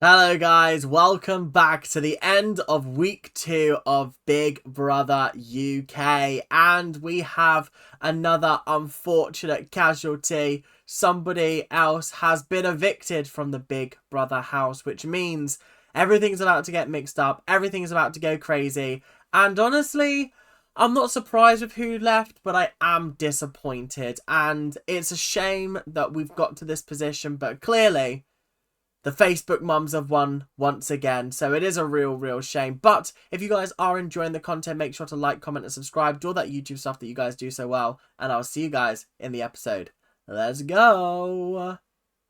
Hello guys, welcome back to the end of week 2 of Big Brother UK, and we have another unfortunate casualty. Somebody else has been evicted from the Big Brother house, which means everything's about to get mixed up, everything's about to go crazy, and honestly, I'm not surprised with who left, but I am disappointed, and it's a shame that we've got to this position, but clearly the Facebook mums have won once again, so it is a real shame. But if you guys are enjoying the content, make sure to like, comment, and subscribe. Do all that YouTube stuff that you guys do so well, and I'll see you guys in the episode. Let's go!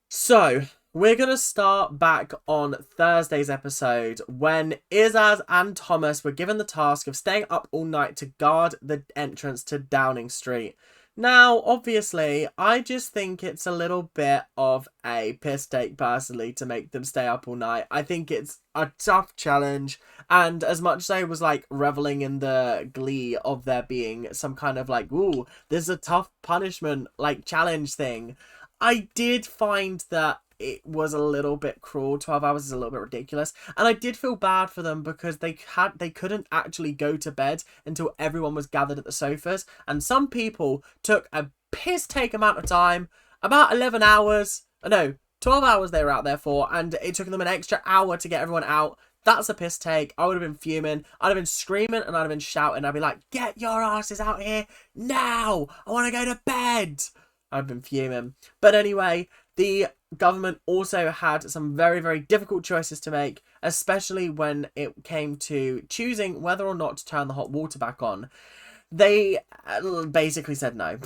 So, we're going to start back on Thursday's episode when Izaz and Thomas were given the task of staying up all night to guard the entrance to Downing Street. Now, obviously, I just think it's a little bit of a piss take, personally, to make them stay up all night. I think it's a tough challenge, and as much as I was, like, reveling in the glee of there being some kind of, like, ooh, this is a tough punishment, like, challenge thing, I did find that it was a little bit cruel. 12 hours is a little bit ridiculous, and I did feel bad for them because they couldn't actually go to bed until everyone was gathered at the sofas, and some people took a piss take amount of time, about 11 hours, no, 12 hours they were out there for, and it took them an extra hour to get everyone out. That's a piss take. I would have been fuming. I'd have been screaming and I'd have been shouting. I'd be like, get your asses out here now. I want to go to bed. I've been fuming. But anyway, the government also had some very difficult choices to make, especially when it came to choosing whether or not to turn the hot water back on. They basically said no.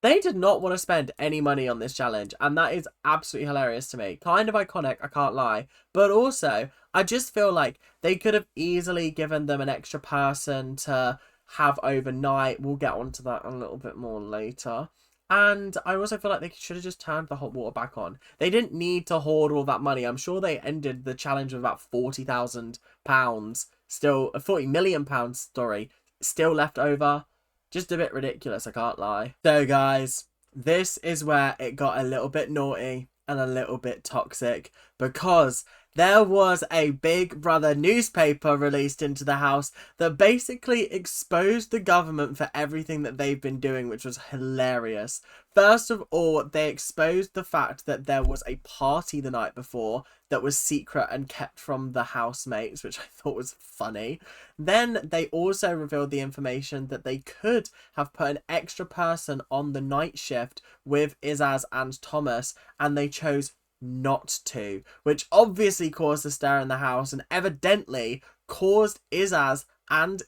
They did not want to spend any money on this challenge, and that is absolutely hilarious to me. Kind of iconic, I can't lie. But also, I just feel like they could have easily given them an extra person to have overnight. We'll get onto that a little bit more later. And I also feel like they should have just turned the hot water back on. They didn't need to hoard all that money. I'm sure they ended the challenge with about £40,000. Still, a £40 million, sorry, still left over. Just a bit ridiculous, I can't lie. So guys, this is where it got a little bit naughty and a little bit toxic, because there was a Big Brother newspaper released into the house that basically exposed the government for everything that they've been doing, which was hilarious. First of all, they exposed the fact that there was a party the night before that was secret and kept from the housemates, which I thought was funny. Then they also revealed the information that they could have put an extra person on the night shift with Izaz and Thomas, and they chose not to, which obviously caused a stir in the house and evidently caused Izaz and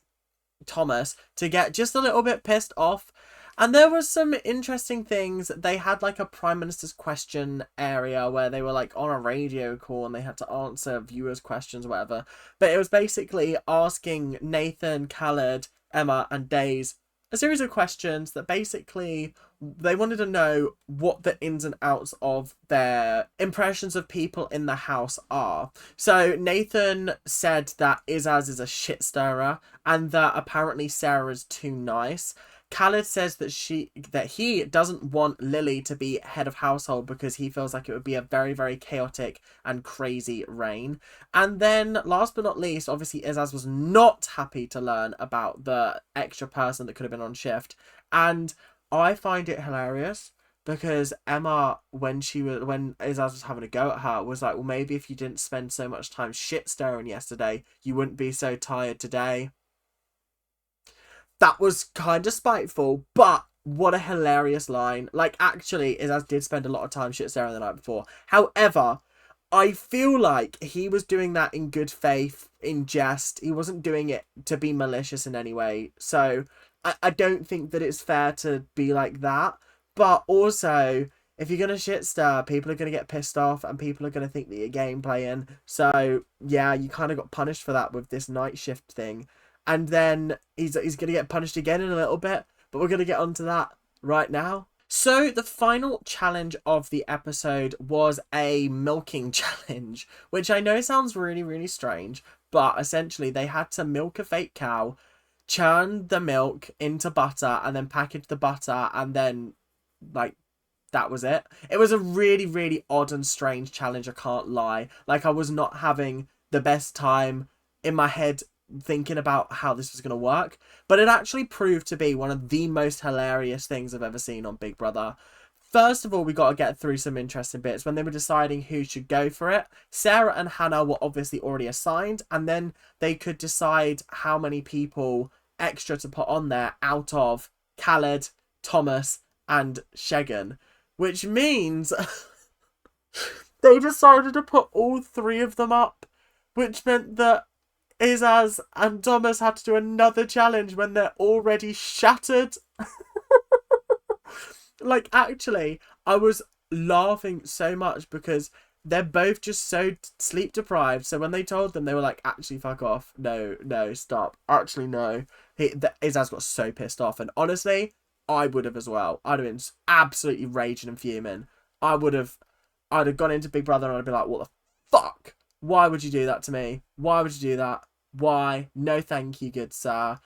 Thomas to get just a little bit pissed off. And there was some interesting things. They had like a Prime Minister's question area where they were like on a radio call and they had to answer viewers' questions or whatever. But it was basically asking Nathan, Khaled, Emma and Daze a series of questions that basically they wanted to know what the ins and outs of their impressions of people in the house are. So Nathan said that Izaz is a shit stirrer and that apparently Sarah is too nice. Khaled says that he doesn't want Lily to be head of household because he feels like it would be a very chaotic and crazy reign. And then last but not least, obviously Izaz was not happy to learn about the extra person that could have been on shift. And I find it hilarious because Emma, when Izaz was having a go at her, was like, well, maybe if you didn't spend so much time shit stirring yesterday, you wouldn't be so tired today. That was kind of spiteful, but what a hilarious line. Like, actually, Izaz did spend a lot of time shit staring the night before. However, I feel like he was doing that in good faith, in jest. He wasn't doing it to be malicious in any way. So, I don't think that it's fair to be like that. But also, if you're going to shit stir, people are going to get pissed off and people are going to think that you're game playing. So, yeah, you kind of got punished for that with this night shift thing. And then he's going to get punished again in a little bit. But we're going to get onto that right now. So the final challenge of the episode was a milking challenge. Which I know sounds really strange. But essentially they had to milk a fake cow, churn the milk into butter, and then package the butter. And then, like, that was it. It was a really, really odd and strange challenge, I can't lie. Like, I was not having the best time in my head thinking about how this was going to work. But it actually proved to be one of the most hilarious things I've ever seen on Big Brother. First of all, we got to get through some interesting bits. When they were deciding who should go for it, Sarah and Hannah were obviously already assigned, and then they could decide how many people extra to put on there out of Khaled, Thomas, and Shegan, which means they decided to put all three of them up, which meant that Izaz and Thomas had to do another challenge when they're already shattered. Like, actually, I was laughing so much because they're both just so sleep deprived. So when they told them, they were like, actually, fuck off. No, stop. Actually, no. Izaz got so pissed off. And honestly, I would have as well. I'd have been absolutely raging and fuming. I'd have gone into Big Brother and I'd be like, what the fuck? Why would you do that to me? Why would you do that? Why? No thank you, good sir.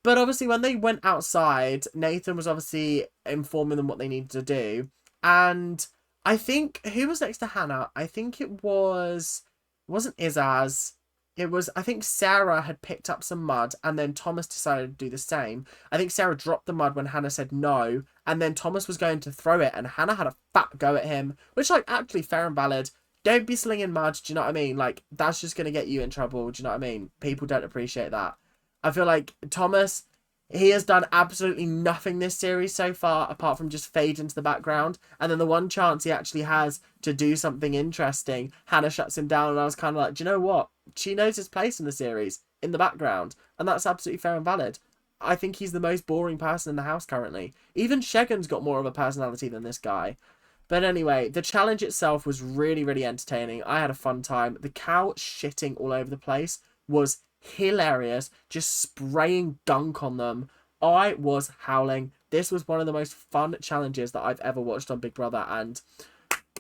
But obviously when they went outside, Nathan was obviously informing them what they needed to do. And I think, who was next to Hannah? I think it wasn't Izaz. It was, I think Sarah had picked up some mud and then Thomas decided to do the same. I think Sarah dropped the mud when Hannah said no. And then Thomas was going to throw it and Hannah had a fat go at him. Which, like, actually fair and valid. Don't be slinging mud, do you know what I mean? Like, that's just going to get you in trouble, do you know what I mean? People don't appreciate that. I feel like Thomas, he has done absolutely nothing this series so far apart from just fade into the background. And then the one chance he actually has to do something interesting, Hannah shuts him down. And I was kind of like, do you know what? She knows his place in the series, in the background. And that's absolutely fair and valid. I think he's the most boring person in the house currently. Even Shegan's got more of a personality than this guy. But anyway, the challenge itself was really, really entertaining. I had a fun time. The cow shitting all over the place was hilarious. Just spraying gunk on them. I was howling. This was one of the most fun challenges that I've ever watched on Big Brother. And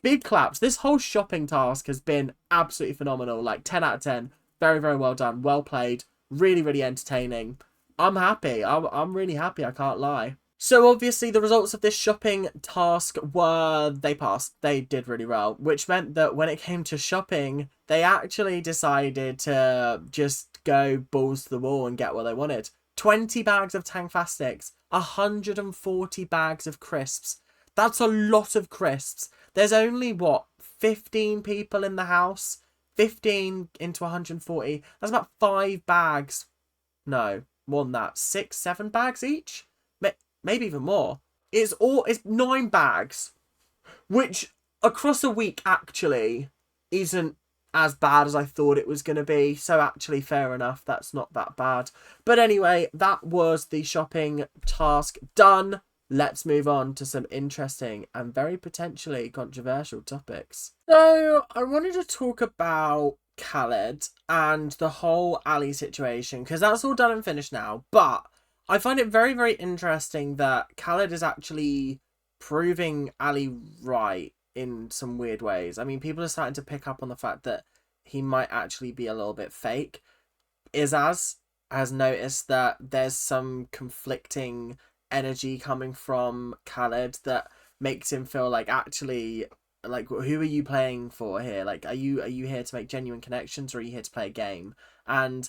big claps. This whole shopping task has been absolutely phenomenal. Like 10 out of 10. Very, very well done. Well played. Really, really entertaining. I'm happy. I'm really happy. I can't lie. So obviously the results of this shopping task were they passed. They did really well, which meant that when it came to shopping, they actually decided to just go balls to the wall and get what they wanted. 20 bags of Tangfastics, 140 bags of crisps. That's a lot of crisps. There's only, what, 15 people in the house? 15 into 140. That's about 5 bags. No, more than that. 6, 7 bags each? Maybe even more. It's 9 bags, which across a week actually isn't as bad as I thought it was going to be. So actually, fair enough. That's not that bad. But anyway, that was the shopping task done. Let's move on to some interesting and very potentially controversial topics. So I wanted to talk about Khaled and the whole Ali situation, because that's all done and finished now. But I find it very, very interesting that Khaled is actually proving Ali right in some weird ways. I mean, people are starting to pick up on the fact that he might actually be a little bit fake. Izaz has noticed that there's some conflicting energy coming from Khaled that makes him feel like, actually, like, who are you playing for here? Like, are you here to make genuine connections, or are you here to play a game? And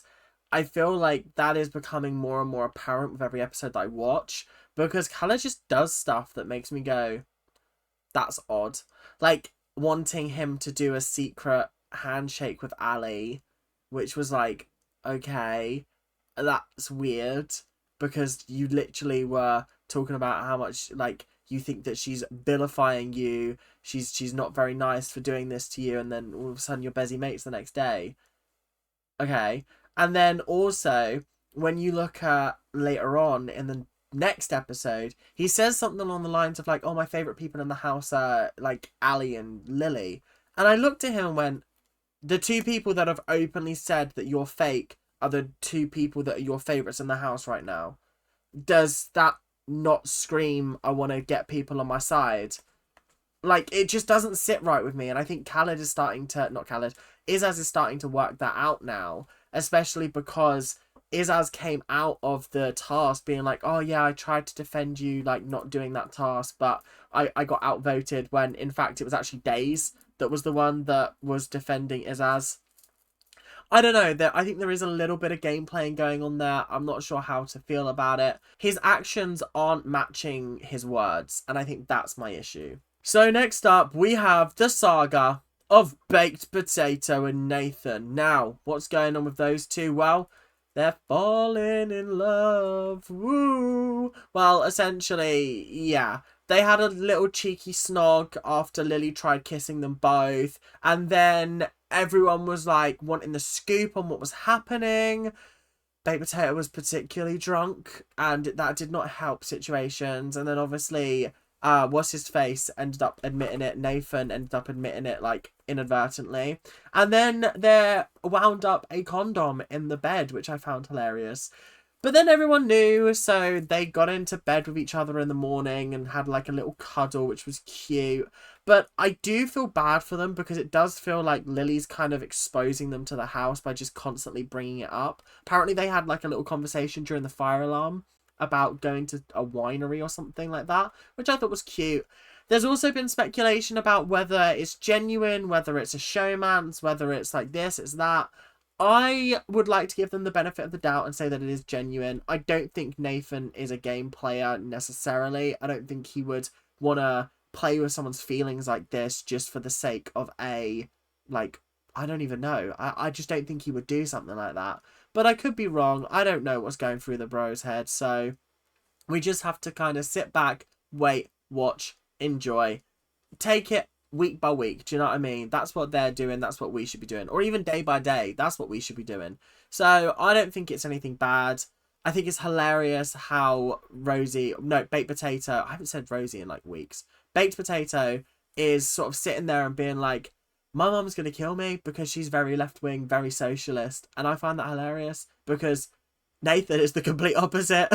I feel like that is becoming more and more apparent with every episode that I watch, because Khaled just does stuff that makes me go, that's odd. Like, wanting him to do a secret handshake with Ali, which was like, okay, that's weird, because you literally were talking about how much, like, you think that she's vilifying you, she's not very nice for doing this to you, and then all of a sudden you're busy mates the next day. Okay. And then also, when you look at later on in the next episode, he says something along the lines of like, oh, my favourite people in the house are like Ali and Lily. And I looked at him and went, the 2 people that have openly said that you're fake are the 2 people that are your favourites in the house right now. Does that not scream, I want to get people on my side? Like, it just doesn't sit right with me. And I think Khaled is starting to, not Khaled, Izaz is starting to work that out now. Especially because Izaz came out of the task being like, oh yeah, I tried to defend you, like not doing that task, but I got outvoted, when in fact it was actually Daze that was the one that was defending Izaz. I don't know. I think there is a little bit of game playing going on there. I'm not sure how to feel about it. His actions aren't matching his words, and I think that's my issue. So next up, we have the saga of Baked Potato and Nathan. Now, what's going on with those two? Well, they're falling in love. Woo! Well, essentially, yeah. They had a little cheeky snog after Lily tried kissing them both. And then everyone was like wanting the scoop on what was happening. Baked Potato was particularly drunk, and that did not help situations. And then obviously, what's his face ended up admitting it. Nathan ended up admitting it, like, inadvertently. And then there wound up a condom in the bed, which I found hilarious. But then everyone knew, so they got into bed with each other in the morning and had like a little cuddle, which was cute. But I do feel bad for them, because it does feel like Lily's kind of exposing them to the house by just constantly bringing it up. Apparently they had like a little conversation during the fire alarm about going to a winery or something like that, which I thought was cute. There's also been speculation about whether it's genuine, whether it's a showman's, whether it's like this, it's that. I would like to give them the benefit of the doubt and say that it is genuine. I don't think Nathan is a game player necessarily. I don't think he would want to play with someone's feelings like this just for the sake of a, like, I don't even know. I just don't think he would do something like that. But I could be wrong. I don't know what's going through the bro's head. So we just have to kind of sit back, wait, watch, enjoy. Take it week by week. Do you know what I mean? That's what they're doing. That's what we should be doing. Or even day by day. That's what we should be doing. So I don't think it's anything bad. I think it's hilarious how Baked Potato, I haven't said Rosie in like weeks. Baked Potato is sort of sitting there and being like, my mum's going to kill me because she's very left-wing, very socialist. And I find that hilarious because Nathan is the complete opposite.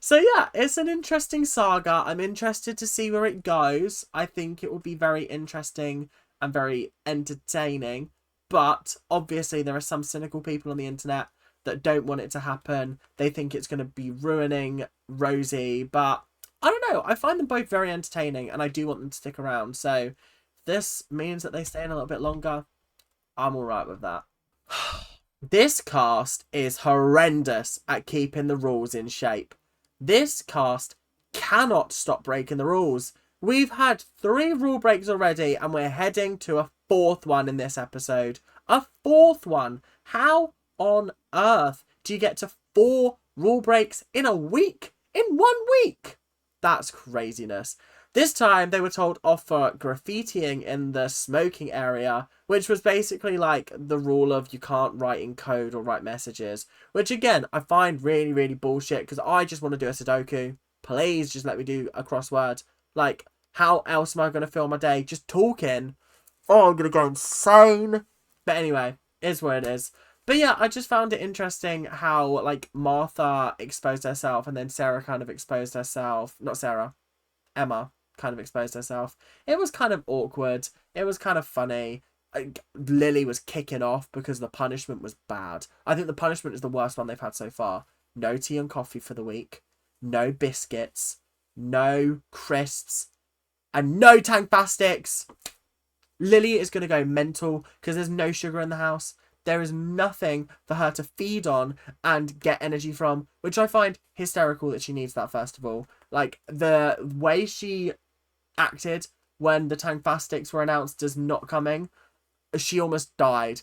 So yeah, it's an interesting saga. I'm interested to see where it goes. I think it will be very interesting and very entertaining. But obviously there are some cynical people on the internet that don't want it to happen. They think it's going to be ruining Rosie. But I don't know. I find them both very entertaining and I do want them to stick around. So this means that they stay in a little bit longer. I'm alright with that. This cast is horrendous at keeping the rules in shape. This cast cannot stop breaking the rules. We've had 3 rule breaks already and we're heading to a 4th one in this episode. A 4th one. How on earth do you get to 4 rule breaks in a week? In 1 week? That's craziness. This time they were told off for graffitiing in the smoking area, which was basically like the rule of you can't write in code or write messages, which again, I find really, really bullshit because I just want to do a Sudoku. Please just let me do a crossword. Like, how else am I going to fill my day? Just talking. Oh, I'm going to go insane. But anyway, is what it is. But yeah, I just found it interesting how like Martha exposed herself and then Sarah kind of exposed herself. Not Sarah. Emma kind of exposed herself. It was kind of awkward. It was kind of funny. Lily was kicking off because the punishment was bad. I think the punishment is the worst one they've had so far. No tea and coffee for the week. No biscuits. No crisps. And no Tangfastics. Lily is going to go mental because there's no sugar in the house. There is nothing for her to feed on and get energy from, which I find hysterical that she needs that, first of all. Like, the way she acted when the Tangfastics were announced as not coming, she almost died.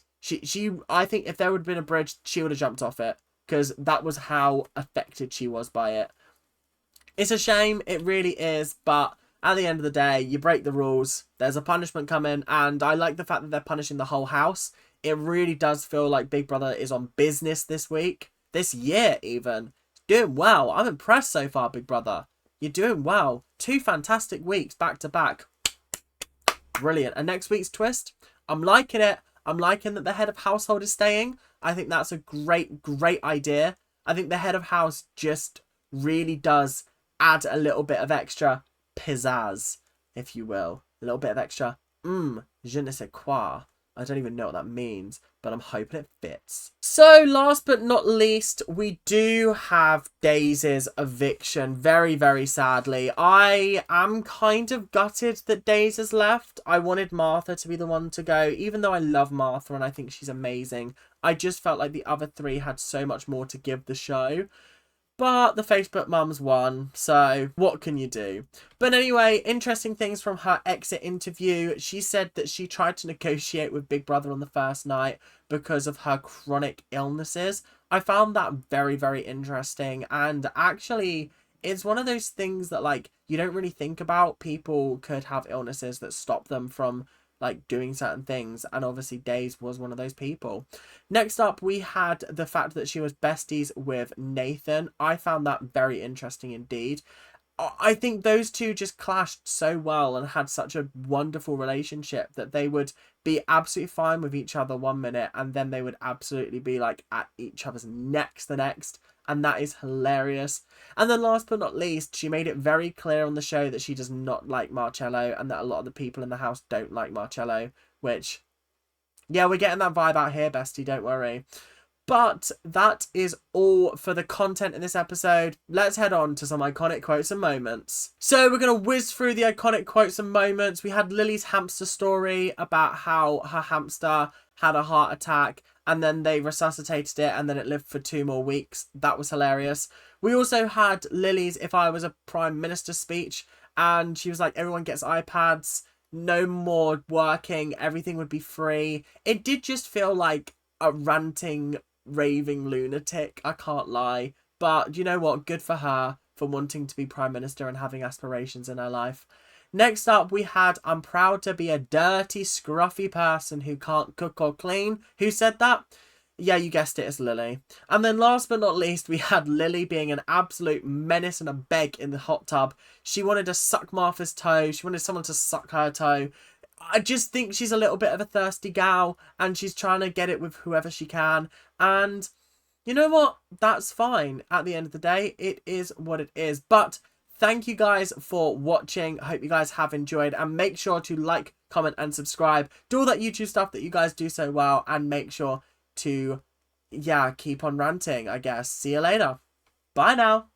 I think if there would have been a bridge, she would have jumped off it, because that was how affected she was by it. It's a shame, it really is, but at the end of the day, you break the rules, there's a punishment coming, and I like the fact that they're punishing the whole house. It really does feel like Big Brother is on business this week. This year, even. Doing well. I'm impressed so far, Big Brother. You're doing well. 2 fantastic weeks back to back. Brilliant. And next week's twist, I'm liking it. I'm liking that the head of household is staying. I think that's a great, great idea. I think the head of house just really does add a little bit of extra pizzazz, if you will. A little bit of extra, je ne sais quoi. I don't even know what that means, but I'm hoping it fits. So last but not least, we do have Daze's eviction. Very, very sadly. I am kind of gutted that Daze has left. I wanted Martha to be the one to go, even though I love Martha and I think she's amazing. I just felt like the other three had so much more to give the show. But the Facebook mums won, so what can you do? But anyway, interesting things from her exit interview. She said that she tried to negotiate with Big Brother on the first night because of her chronic illnesses. I found that very, very interesting. And actually, it's one of those things that, like, you don't really think about. People could have illnesses that stop them from, like, doing certain things. And obviously, Daze was one of those people. Next up, we had the fact that she was besties with Nathan. I found that very interesting indeed. I think those two just clashed so well and had such a wonderful relationship that they would be absolutely fine with each other one minute and then they would absolutely be like at each other's necks the next. And that is hilarious. And then last but not least, she made it very clear on the show that she does not like Marcello and that a lot of the people in the house don't like Marcello, which, yeah, we're getting that vibe out here, bestie, don't worry. But that is all for the content in this episode. Let's head on to some iconic quotes and moments. So we're going to whiz through the iconic quotes and moments. We had Lily's hamster story about how her hamster had a heart attack and then they resuscitated it and then it lived for 2 more weeks. That was hilarious. We also had Lily's "If I Was a Prime Minister" speech, and she was like, everyone gets iPads, no more working, everything would be free. It did just feel like a ranting, raving lunatic, I can't lie. But you know what? Good for her for wanting to be Prime Minister and having aspirations in her life. Next up, we had "I'm proud to be a dirty, scruffy person who can't cook or clean." Who said that? Yeah, you guessed it, it's Lily. And then last but not least, we had Lily being an absolute menace and a beg in the hot tub. She wanted to suck Martha's toe. She wanted someone to suck her toe. I just think she's a little bit of a thirsty gal and she's trying to get it with whoever she can. And you know what? That's fine. At the end of the day, it is what it is. But thank you guys for watching. I hope you guys have enjoyed. And make sure to like, comment, and subscribe. Do all that YouTube stuff that you guys do so well. And make sure to, yeah, keep on ranting, I guess. See you later. Bye now.